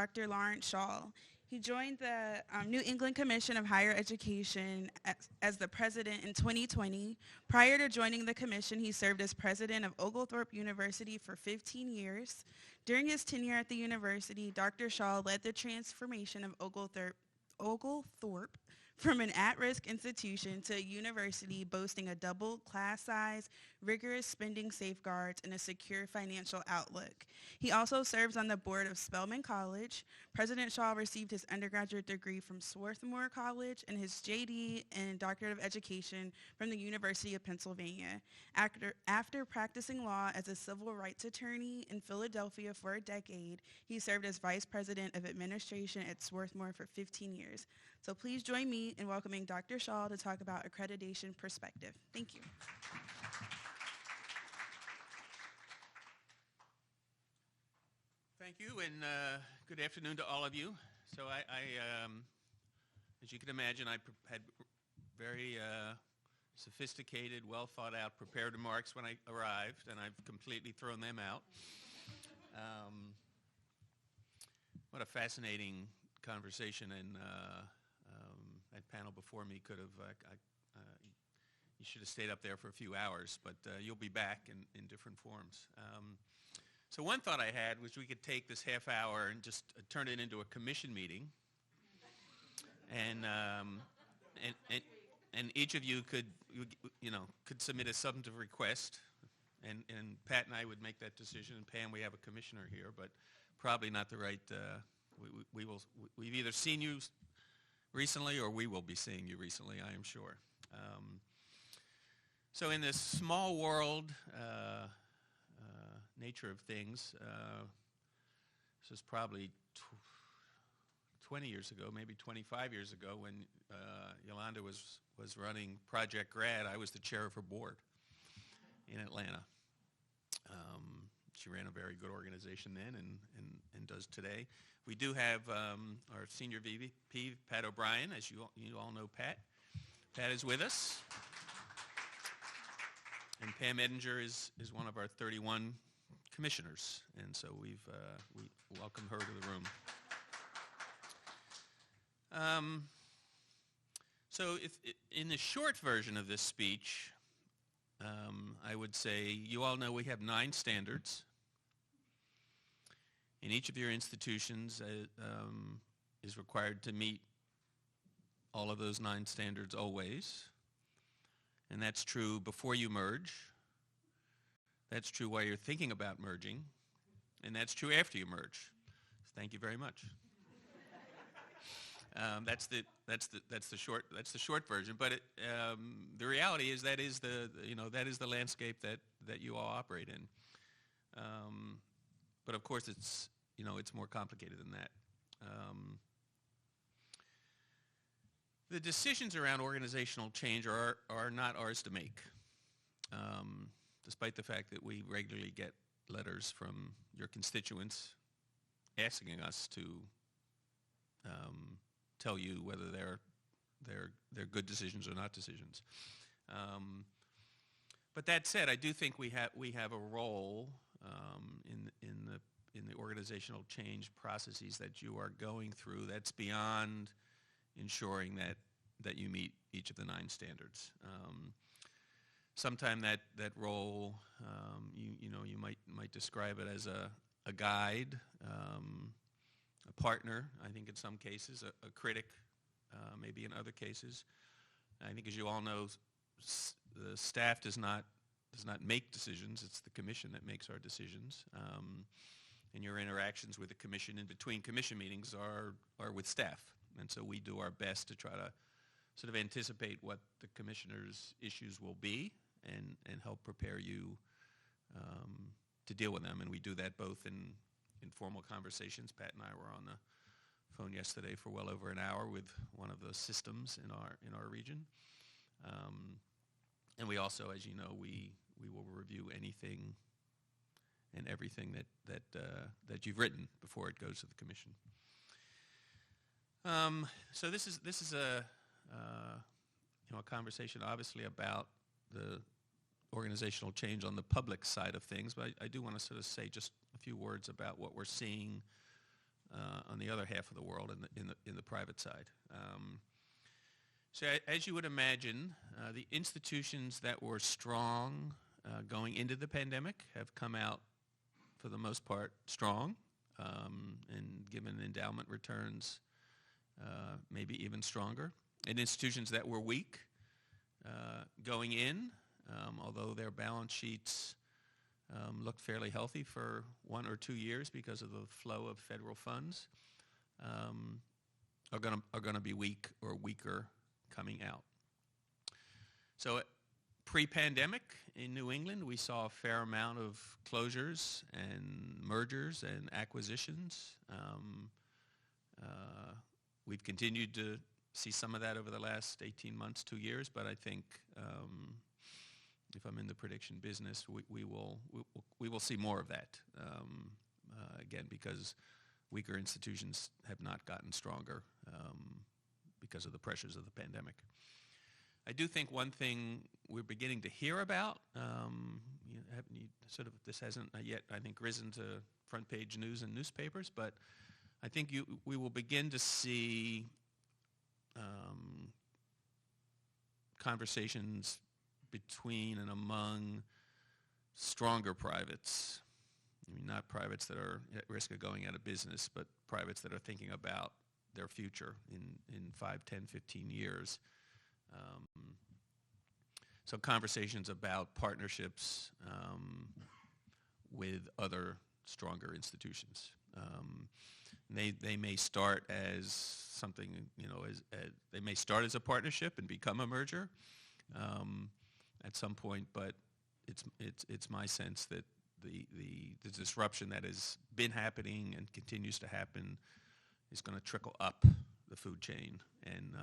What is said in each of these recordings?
Dr. Lawrence Schall. He joined the New England Commission of Higher Education as the president in 2020. Prior to joining the commission, he served as president of Oglethorpe University for 15 years. During his tenure at the university, Dr. Schall led the transformation of Oglethorpe from an at-risk institution to a university boasting a double class size, rigorous spending safeguards, and a secure financial outlook. He also serves on the board of Spelman College. President Schall received his undergraduate degree from Swarthmore College and his JD and Doctorate of Education from the University of Pennsylvania. After practicing law as a civil rights attorney in Philadelphia for a decade, he served as Vice President of Administration at Swarthmore for 15 years. So please join me in welcoming Dr. Schall to talk about Accreditation Perspective. Thank you. Thank you, and good afternoon to all of you. So as you can imagine, I had very sophisticated, well thought out, prepared remarks when I arrived, and I've completely thrown them out. What a fascinating conversation, and that panel before me could have, you should have stayed up there for a few hours, but you'll be back in different forms. So one thought I had was we could take this half hour and just turn it into a commission meeting, and each of you could submit a substantive request, and Pat and I would make that decision. And Pam, we have a commissioner here, but probably not the right. We've either seen you recently or we will be seeing you recently, I am sure. So in this small world nature of things, this is probably 20 years ago, maybe 25 years ago, when Yolanda was running Project Grad. I was the chair of her board in Atlanta. She ran a very good organization then and does today. We do have our senior VP, Pat O'Brien, as you all know Pat. Pat is with us. And Pam Edinger is one of our 31 commissioners, and so we welcome her to the room. So in the short version of this speech, I would say you all know we have 9 standards. And each of your institutions is required to meet all of those 9 standards always. And that's true before you merge. That's true while you're thinking about merging. And that's true after you merge. Thank you very much. That's the short version. But the reality is that is the landscape that you all operate in. But of course, it's more complicated than that. The decisions around organizational change are not ours to make, despite the fact that we regularly get letters from your constituents asking us to tell you whether they're good decisions or not decisions. But that said, I do think we have a role in the organizational change processes that you are going through that's beyond ensuring that you meet each of the 9 standards. Sometime that role, you might describe it as a guide, a partner, I think in some cases, a critic, maybe in other cases. I think, as you all know, the staff does not make decisions. It's the commission that makes our decisions. And your interactions with the commission in between commission meetings are with staff. And so we do our best to try to sort of anticipate what the commissioner's issues will be and help prepare you to deal with them. And we do that both in informal conversations. Pat and I were on the phone yesterday for well over an hour with one of the systems in our region. And we also, as you know, we will review anything and everything that you've written before it goes to the commission. So this is a conversation obviously about the organizational change on the public side of things, but I do want to sort of say just a few words about what we're seeing on the other half of the world in the private side. So as you would imagine, the institutions that were strong going into the pandemic have come out, for the most part, strong, and given endowment returns, maybe even stronger. And institutions that were weak going in, although their balance sheets looked fairly healthy for 1 or 2 years because of the flow of federal funds, are going to be weak or weaker coming out. So pre-pandemic in New England, we saw a fair amount of closures and mergers and acquisitions. We've continued to see some of that over the last 18 months, 2 years, but I think if I'm in the prediction business, we will see more of that, again, because weaker institutions have not gotten stronger because of the pressures of the pandemic. I do think one thing we're beginning to hear about, this hasn't yet, I think, risen to front page news and newspapers, but I think we will begin to see conversations between and among stronger privates. I mean, not privates that are at risk of going out of business, but privates that are thinking about their future in 5, 10, 15 years. So conversations about partnerships with other stronger institutions. They may start as something, they may start as a partnership and become a merger at some point, but it's my sense that the disruption that has been happening and continues to happen is going to trickle up the food chain, and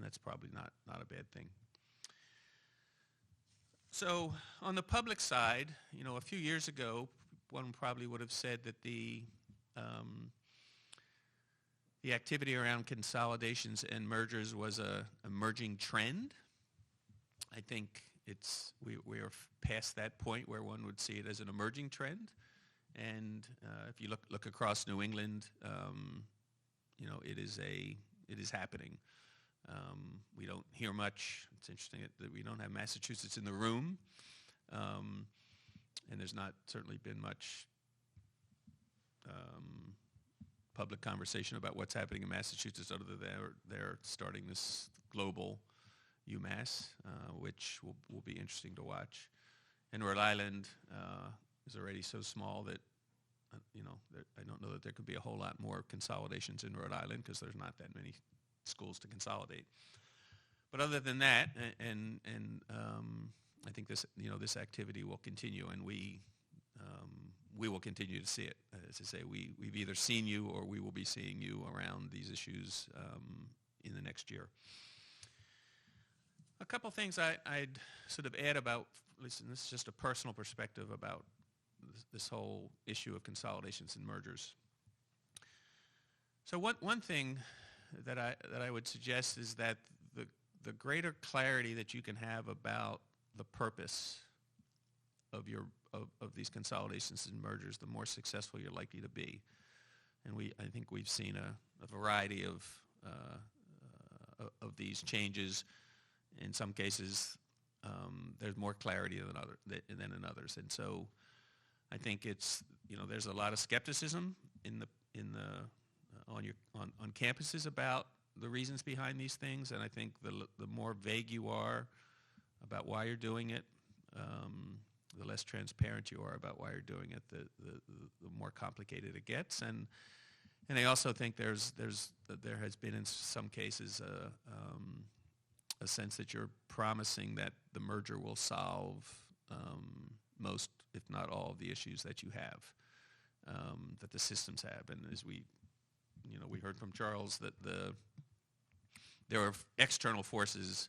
that's probably not a bad thing. So on the public side, a few years ago, one probably would have said that the activity around consolidations and mergers was a emerging trend. I think we are past that point where one would see it as an emerging trend, and if you look across New England, it is happening. We don't hear much. It's interesting that we don't have Massachusetts in the room, and there's not certainly been much public conversation about what's happening in Massachusetts, other than they're starting this global UMass, which will be interesting to watch. And Rhode Island is already so small that I don't know that there could be a whole lot more consolidations in Rhode Island because there's not that many schools to consolidate. But other than that, and I think this activity will continue, and we will continue to see it. As I say, we've either seen you or we will be seeing you around these issues in the next year. A couple things I'd sort of add about, listen, this is just a personal perspective about this whole issue of consolidations and mergers. So one thing that I would suggest is that the greater clarity that you can have about the purpose of these consolidations and mergers, the more successful you're likely to be. And I think we've seen a variety of these changes. In some cases, there's more clarity than in others, and so I think there's a lot of skepticism on campuses about the reasons behind these things, and I think the more vague you are about why you're doing it, the less transparent you are about why you're doing it, the more complicated it gets. And I also think there has been in some cases a sense that you're promising that the merger will solve most, if not all, of the issues that you have, that the systems have. And as we heard from Charles that there are external forces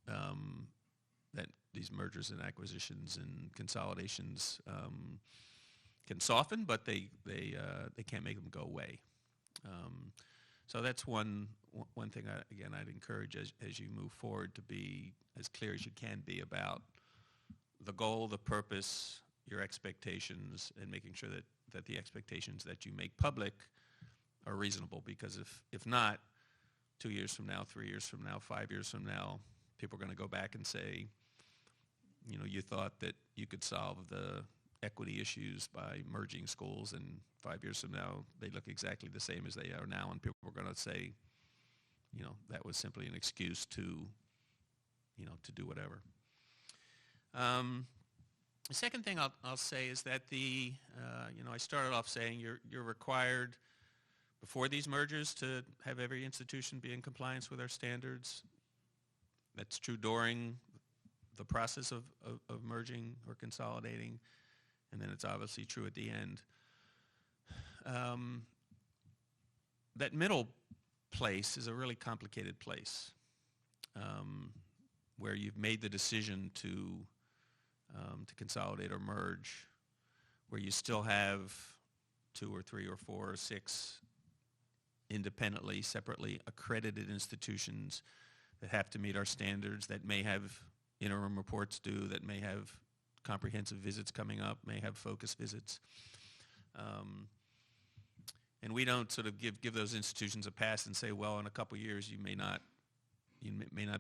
that these mergers and acquisitions and consolidations can soften, but they can't make them go away. So that's one thing. I'd encourage as you move forward to be as clear as you can be about the goal, the purpose, your expectations, and making sure that the expectations that you make public are reasonable, because if not, 2 years from now, 3 years from now, 5 years from now, people are going to go back and say, you thought that you could solve the equity issues by merging schools, and 5 years from now, they look exactly the same as they are now, and people are going to say, that was simply an excuse to do whatever. The second thing I'll say is that I started off saying you're required before these mergers to have every institution be in compliance with our standards. That's true during the process of merging or consolidating, and then it's obviously true at the end. That middle place is a really complicated place, where you've made the decision to consolidate or merge, where you still have 2 or 3 or 4 or 6 independently, separately accredited institutions that have to meet our standards, that may have interim reports due, that may have comprehensive visits coming up, may have focus visits. And we don't sort of give those institutions a pass and say, well, in a couple years you may not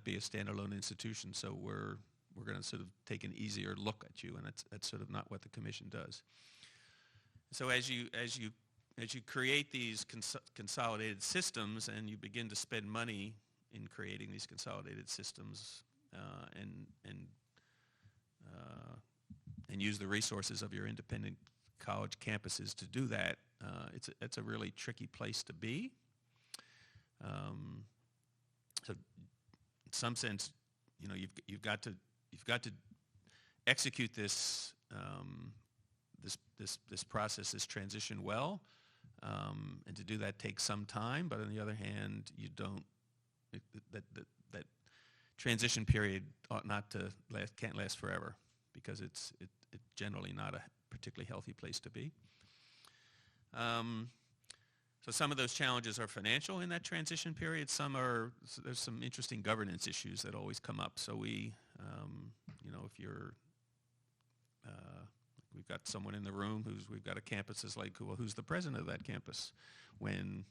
be a standalone institution, so we're going to sort of take an easier look at you, and that's sort of not what the commission does. So as you create these consolidated systems, and you begin to spend money in creating these consolidated systems, and use the resources of your independent college campuses to do that, it's a really tricky place to be. So in some sense, you've got to execute this process, this transition well, and to do that takes some time. But on the other hand, that transition period can't last forever, because it's generally not a particularly healthy place to be. So some of those challenges are financial in that transition period. There's some interesting governance issues that always come up. So if we've got someone in the room we've got a campus that's like, well, who's the president of that campus when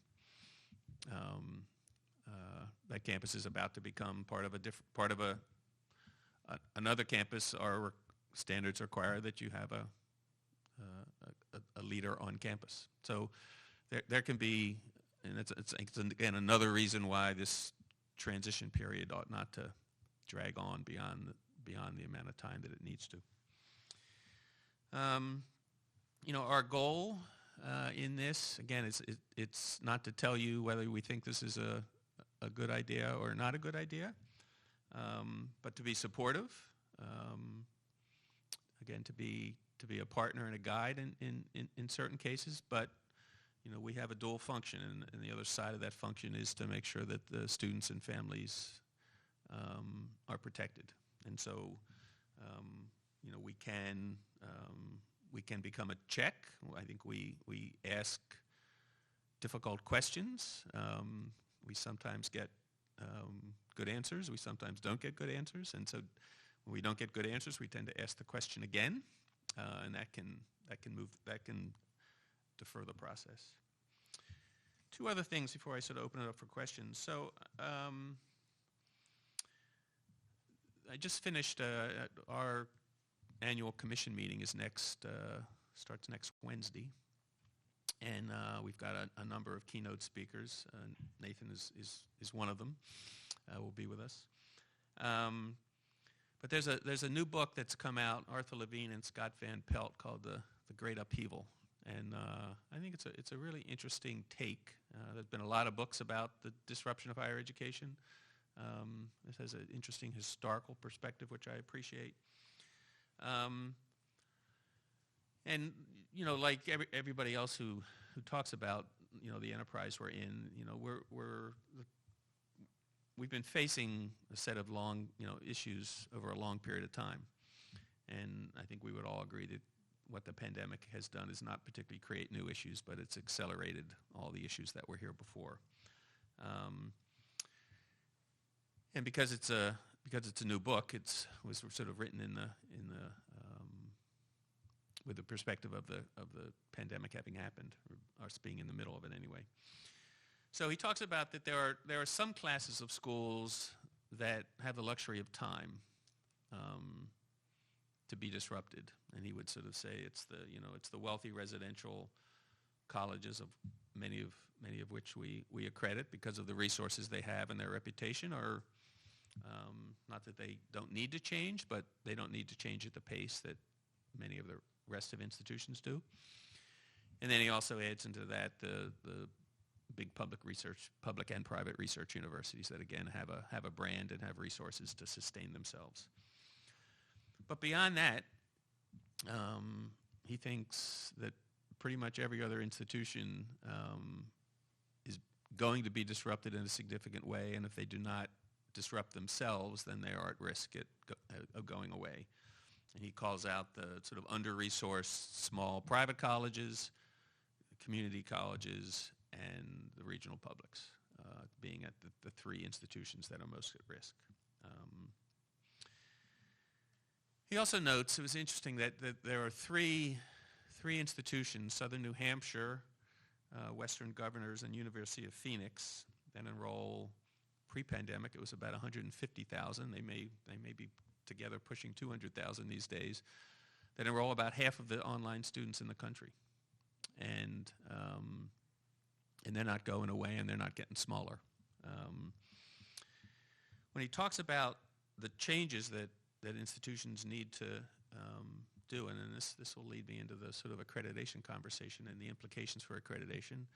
that campus is about to become part of another campus? Our standards require that you have a leader on campus. So there can be, and it's again another reason why this transition period ought not to drag on beyond the amount of time that it needs to. Our goal in this, again, it's not to tell you whether we think this is a good idea or not a good idea, but to be supportive. Again, to be a partner and a guide in certain cases, but we have a dual function, and the other side of that function is to make sure that the students and families are protected. And so, we can become a check. I think we ask difficult questions. We sometimes get good answers. We sometimes don't get good answers, and so when we don't get good answers, we tend to ask the question again, and that can defer the process. 2 other things before I sort of open it up for questions. So I just finished our annual commission meeting starts next Wednesday, and we've got a number of keynote speakers. Nathan is one of them. Will be with us. But there's a new book that's come out, Arthur Levine and Scott Van Pelt, called The Great Upheaval. And I think it's a really interesting take. There's been a lot of books about the disruption of higher education. This has an interesting historical perspective, which I appreciate. And like everybody else who talks about the enterprise we're in, we've been facing a set of long issues over a long period of time, and I think we would all agree that what the pandemic has done is not particularly create new issues, but it's accelerated all the issues that were here before. And because it's a new book, it was sort of written in the with the perspective of the pandemic having happened, or us being in the middle of it anyway. So he talks about that there are some classes of schools that have the luxury of time to be disrupted, and he would sort of say it's the wealthy residential colleges, of many of which we accredit because of the resources they have and their reputation, or not that they don't need to change, but they don't need to change at the pace that many of the rest of institutions do. And then he also adds into that the big public and private research universities that again have a brand and have resources to sustain themselves. But beyond that, he thinks that pretty much every other institution is going to be disrupted in a significant way, and if they do not disrupt themselves, then they are at risk of going away. And he calls out the sort of under-resourced small private colleges, community colleges, and the regional publics being at the three institutions that are most at risk. He also notes, it was interesting that there are three institutions, Southern New Hampshire, Western Governors, and University of Phoenix, that enroll. Pre-pandemic, it was about 150,000. They may be together pushing 200,000 these days, that enroll about half of the online students in the country. And they're not going away, and they're not getting smaller. When he talks about the changes that institutions need to do, and then this will lead me into the sort of accreditation conversation and the implications for accreditation,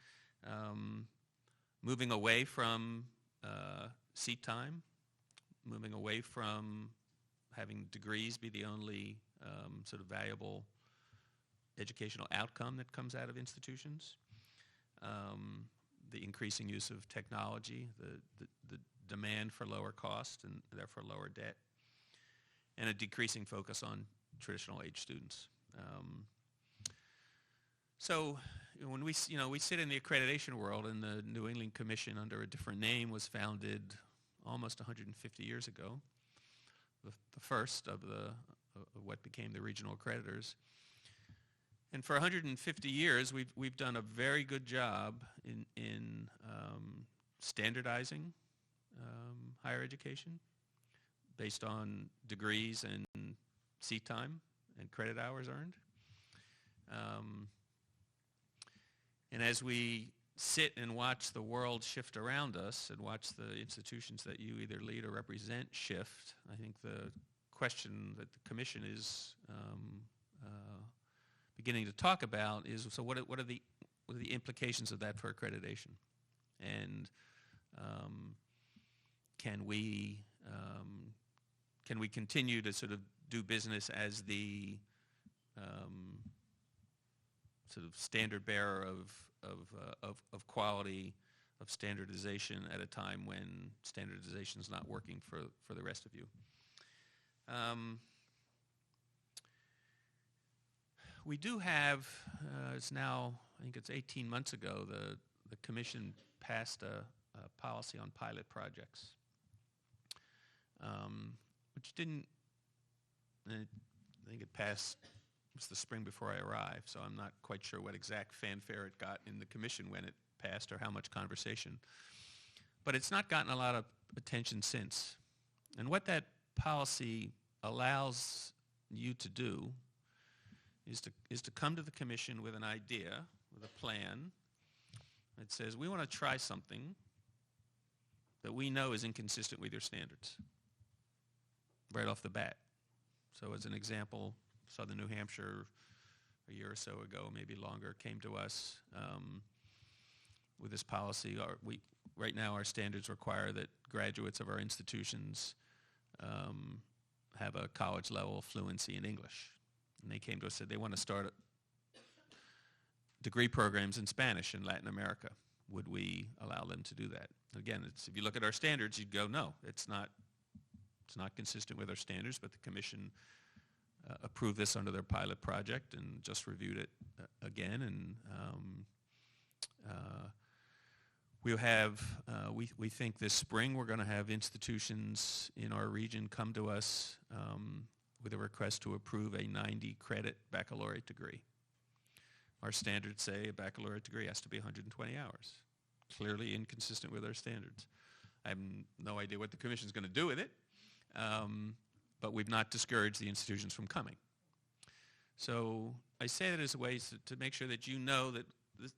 moving away from seat time, moving away from having degrees be the only sort of valuable educational outcome that comes out of institutions, the increasing use of technology, the demand for lower cost and therefore lower debt, and a decreasing focus on traditional age students. So when we sit in the accreditation world, and the New England Commission under a different name was founded almost 150 years ago, the first of what became the regional accreditors. And for 150 years, we've done a very good job in standardizing higher education based on degrees and seat time and credit hours earned. And as we sit and watch the world shift around us and watch the institutions that you either lead or represent shift, I think the question that the Commission is beginning to talk about is, so what are the implications of that for accreditation? And can we continue to sort of do business as the sort of standard bearer of quality, of standardization at a time when standardization is not working for the rest of you? We do have, it's now, I think it's 18 months ago, the Commission passed a policy on pilot projects, which didn't, I think it passed, it was the spring before I arrived, so I'm not quite sure what exact fanfare it got in the Commission when it passed or how much conversation. But it's not gotten a lot of attention since. And what that policy allows you to do is to come to the Commission with an idea, with a plan that says, we want to try something that we know is inconsistent with your standards right off the bat. So as an example, Southern New Hampshire a year or so ago, maybe longer, came to us with this policy. Right now our standards require that graduates of our institutions have a college level fluency in English. And they came to us and said they want to start degree programs in Spanish in Latin America. Would we allow them to do that? Again, if you look at our standards, you'd go, no, it's not consistent with our standards, but the Commission approved this under their pilot project and just reviewed it again. And we think this spring we're going to have institutions in our region come to us with a request to approve a 90-credit baccalaureate degree. Our standards say a baccalaureate degree has to be 120 hours. Clearly inconsistent with our standards. I have no idea what the commission's going to do with it, but we've not discouraged the institutions from coming. So I say that as a way to make sure that you know that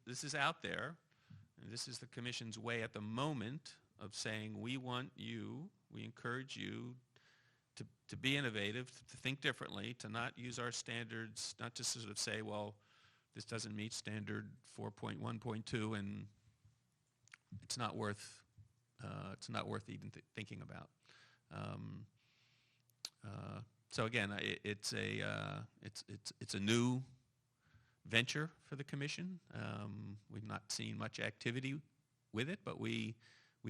this is out there, and this is the commission's way at the moment of saying we want you, we encourage you to be innovative, to think differently, to not use our standards, not just sort of say, well, this doesn't meet standard 4.1.2 and it's not worth even thinking about. So again, it's a new venture for the commission. We've not seen much activity with it, but we'd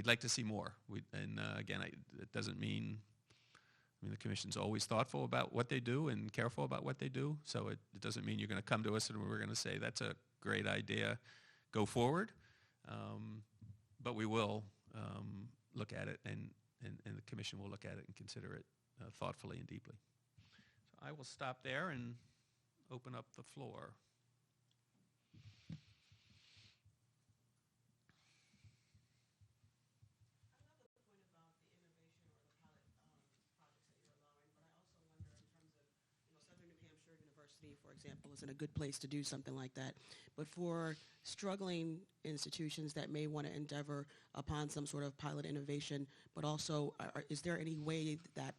like to see more. Again, it doesn't mean. I mean, the commission's always thoughtful about what they do and careful about what they do. So it doesn't mean you're going to come to us and we're going to say that's a great idea, go forward. But we will look at it, and the commission will look at it and consider it thoughtfully and deeply. So I will stop there and open up the floor. For example, is in a good place to do something like that. But for struggling institutions that may want to endeavor upon some sort of pilot innovation, but also is there any way that,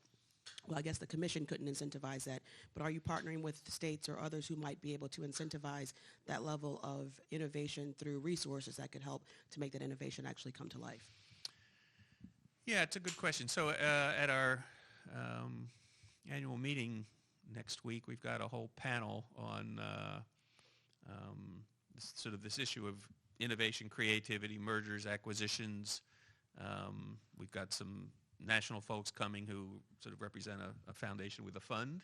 well, I guess the commission couldn't incentivize that, but are you partnering with states or others who might be able to incentivize that level of innovation through resources that could help to make that innovation actually come to life? Yeah, it's a good question. So at our annual meeting next week, we've got a whole panel on this issue of innovation, creativity, mergers, acquisitions. We've got some national folks coming who sort of represent a foundation with a fund,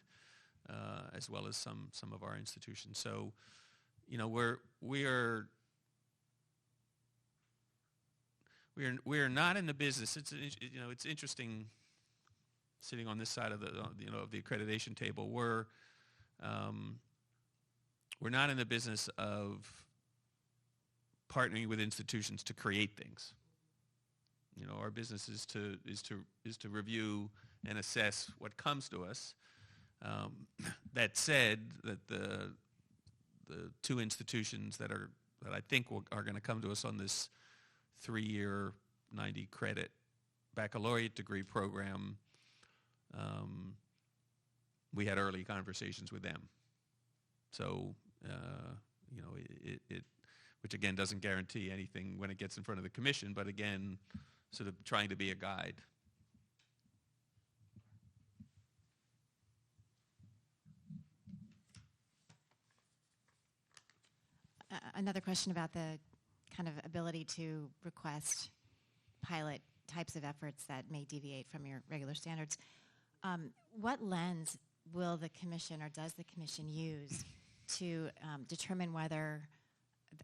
as well as some of our institutions. So, you know, we are not in the business. It's interesting. Sitting on this side of the of the accreditation table, we're not in the business of partnering with institutions to create things. You know, our business is to review and assess what comes to us. That said, that the two institutions that I think are going to come to us on this 3-year 90-credit baccalaureate degree program. We had early conversations with them. So, which again doesn't guarantee anything when it gets in front of the commission, but again, sort of trying to be a guide. Another question about the kind of ability to request pilot types of efforts that may deviate from your regular standards. What lens will the commission or does the commission use to determine whether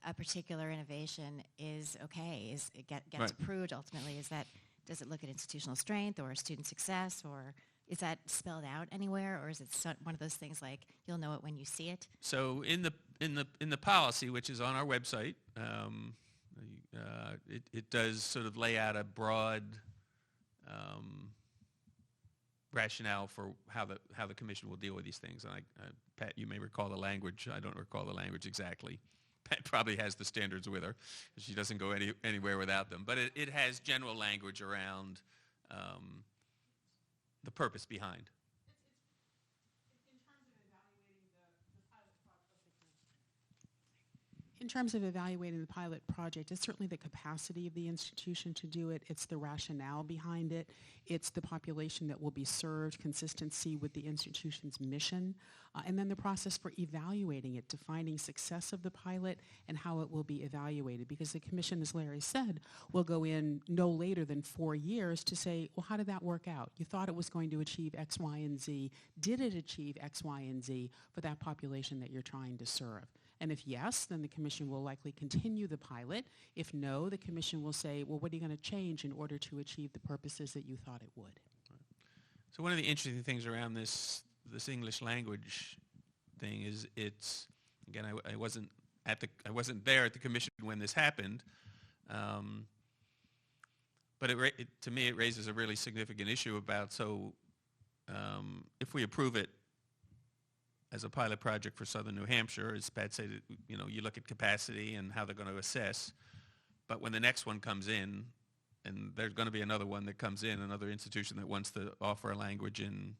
a particular innovation is okay, gets Right. approved ultimately? Does it look at institutional strength or student success, or is that spelled out anywhere, or is it one of those things like you'll know it when you see it? So in the policy, which is on our website, it does sort of lay out a broad rationale for how the commission will deal with these things. And Pat, you may recall the language. I don't recall the language exactly. Pat probably has the standards with her. She doesn't go anywhere without them. But it has general language around the purpose behind. In terms of evaluating the pilot project, it's certainly the capacity of the institution to do it. It's the rationale behind it. It's the population that will be served, consistency with the institution's mission, and then the process for evaluating it, defining success of the pilot and how it will be evaluated. Because the commission, as Larry said, will go in no later than 4 years to say, well, how did that work out? You thought it was going to achieve X, Y, and Z. Did it achieve X, Y, and Z for that population that you're trying to serve? And if yes, then the commission will likely continue the pilot. If no, the commission will say, well, what are you going to change in order to achieve the purposes that you thought it would? So one of the interesting things around this this English language thing is, it's, again, I wasn't I wasn't there at the commission when this happened, but to me it raises a really significant issue about, so if we approve it as a pilot project for Southern New Hampshire, as Pat said, you look at capacity and how they're going to assess, but when the next one comes in, and there's going to be another one that comes in, another institution that wants to offer a language in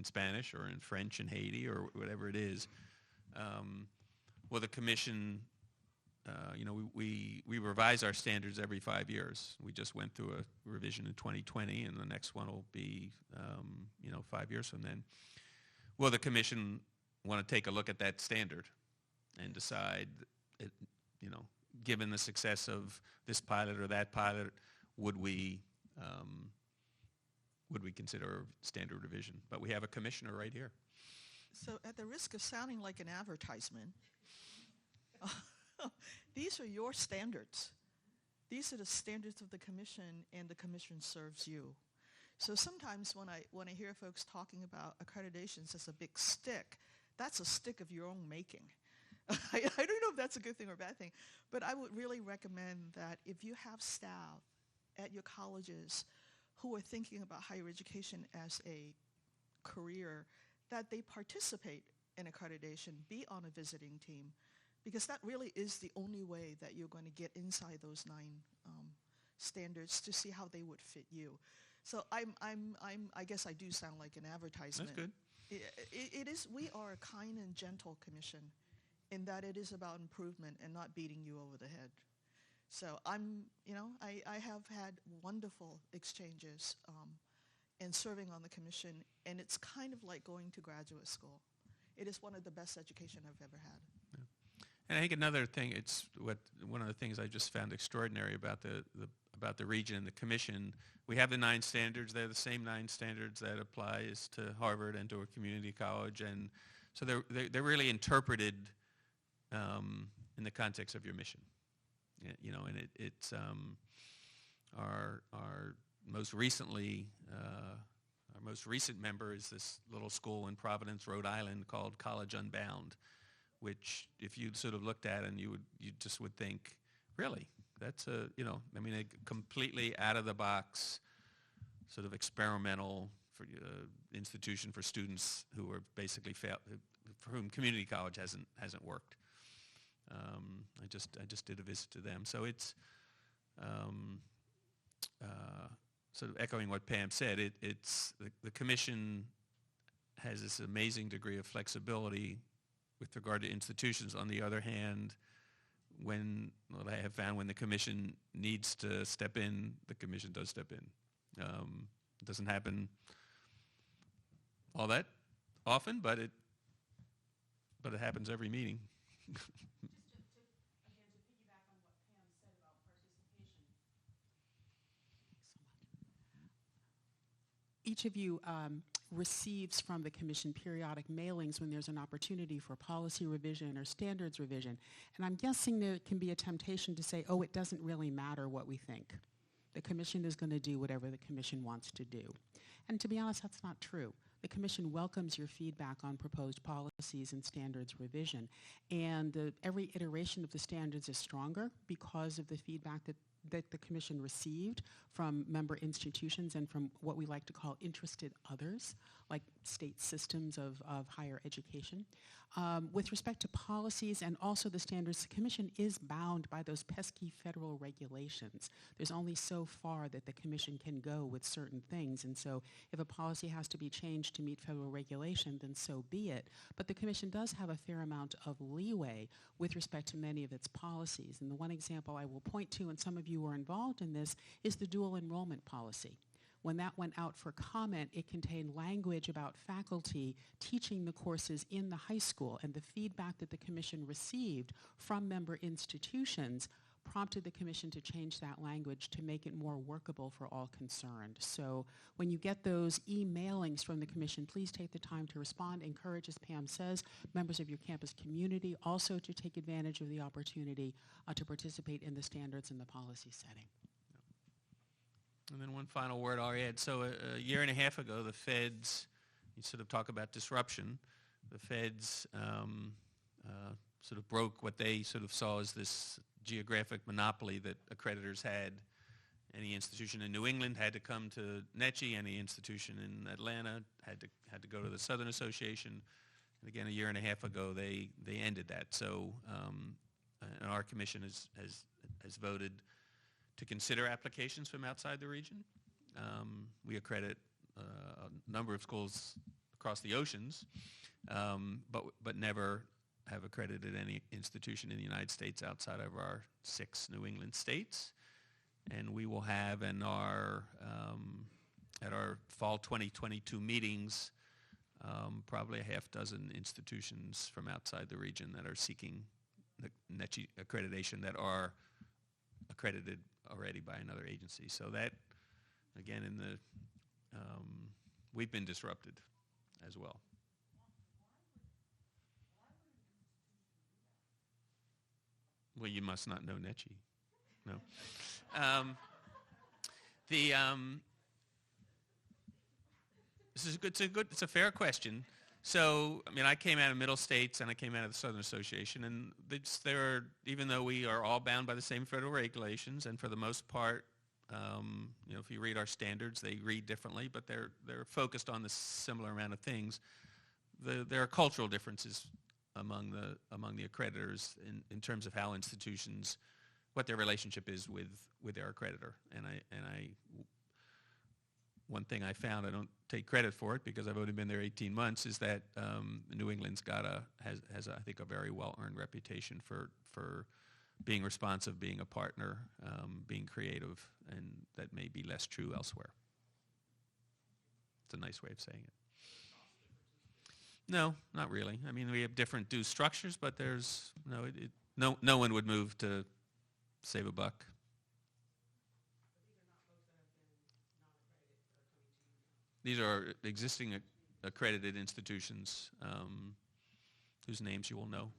Spanish or in French in Haiti or whatever it is, well, the commission, we revise our standards every 5 years. We just went through a revision in 2020, and the next one will be, 5 years from then. Will the commission want to take a look at that standard and decide, given the success of this pilot or that pilot, would we consider standard revision? But we have a commissioner right here. So at the risk of sounding like an advertisement, these are your standards. These are the standards of the commission, and the commission serves you. So sometimes when I hear folks talking about accreditations as a big stick, that's a stick of your own making. I don't know if that's a good thing or a bad thing, but I would really recommend that if you have staff at your colleges who are thinking about higher education as a career, that they participate in accreditation, be on a visiting team, because that really is the only way that you're going to get inside those 9 standards to see how they would fit you. So I guess I do sound like an advertisement. That's good. It is. We are a kind and gentle commission, in that it is about improvement and not beating you over the head. So I have had wonderful exchanges and serving on the commission, and it's kind of like going to graduate school. It is one of the best education I've ever had. Yeah. And I think another thing, one of the things I just found extraordinary about the region and the commission. We have the 9 standards. They're the same 9 standards that applies to Harvard and to a community college, and so they're really interpreted in the context of your mission. And it's our most recent member is this little school in Providence, Rhode Island, called College Unbound, which if you sort of looked at and you just would think, really, that's a completely out of the box sort of experimental institution for students who are basically for whom community college hasn't worked. I just did a visit to them, so it's sort of echoing what Pam said. It's the commission has this amazing degree of flexibility with regard to institutions. On the other hand, I have found when the commission needs to step in, the commission does step in. It doesn't happen all that often, but it happens every meeting. Each of you receives from the commission periodic mailings when there's an opportunity for policy revision or standards revision. And I'm guessing there can be a temptation to say, oh, it doesn't really matter what we think. The commission is going to do whatever the commission wants to do. And to be honest, that's not true. The commission welcomes your feedback on proposed policies and standards revision. And every iteration of the standards is stronger because of the feedback that the commission received from member institutions and from what we like to call interested others, like state systems of higher education. With respect to policies and also the standards, the commission is bound by those pesky federal regulations. There's only so far that the commission can go with certain things, and so if a policy has to be changed to meet federal regulation, then so be it. But the commission does have a fair amount of leeway with respect to many of its policies. And the one example I will point to, and some of you were involved in this, is the dual enrollment policy. When that went out for comment, it contained language about faculty teaching the courses in the high school, and the feedback that the commission received from member institutions prompted the commission to change that language to make it more workable for all concerned. So when you get those emailings from the commission, please take the time to respond. Encourage, as Pam says, members of your campus community also to take advantage of the opportunity to participate in the standards and the policy setting. And then one final word I'll add. So a year and a half ago, the feds you sort of talk about disruption. The feds sort of broke what they sort of saw as this geographic monopoly that accreditors had. Any institution in New England had to come to NECI. Any institution in Atlanta had to go to the Southern Association. And again, a year and a half ago, they ended that. So, and our commission has voted to consider applications from outside the region. We accredit a number of schools across the oceans, but never have accredited any institution in the United States outside of our 6 New England states. And we will have at our fall 2022 meetings probably a half dozen institutions from outside the region that are seeking the NECI accreditation that are accredited already by another agency. So that, again, we've been disrupted as well. Well, you must not know NECI. No. It's a fair question. So, I mean, I came out of Middle States and I came out of the Southern Association, and even though we are all bound by the same federal regulations, and for the most part, if you read our standards, they read differently, but they're focused on the similar amount of things. There are cultural differences among the accreditors in terms of how institutions, what their relationship is with their accreditor. And one thing I found, I don't take credit for it because I've only been there 18 months, is that New England's has I think a very well-earned reputation for being responsive, being a partner, being creative, and that may be less true elsewhere. It's a nice way of saying it. No, not really. I mean, we have different due structures, but there's no one would move to save a buck. These are existing accredited institutions whose names you will know.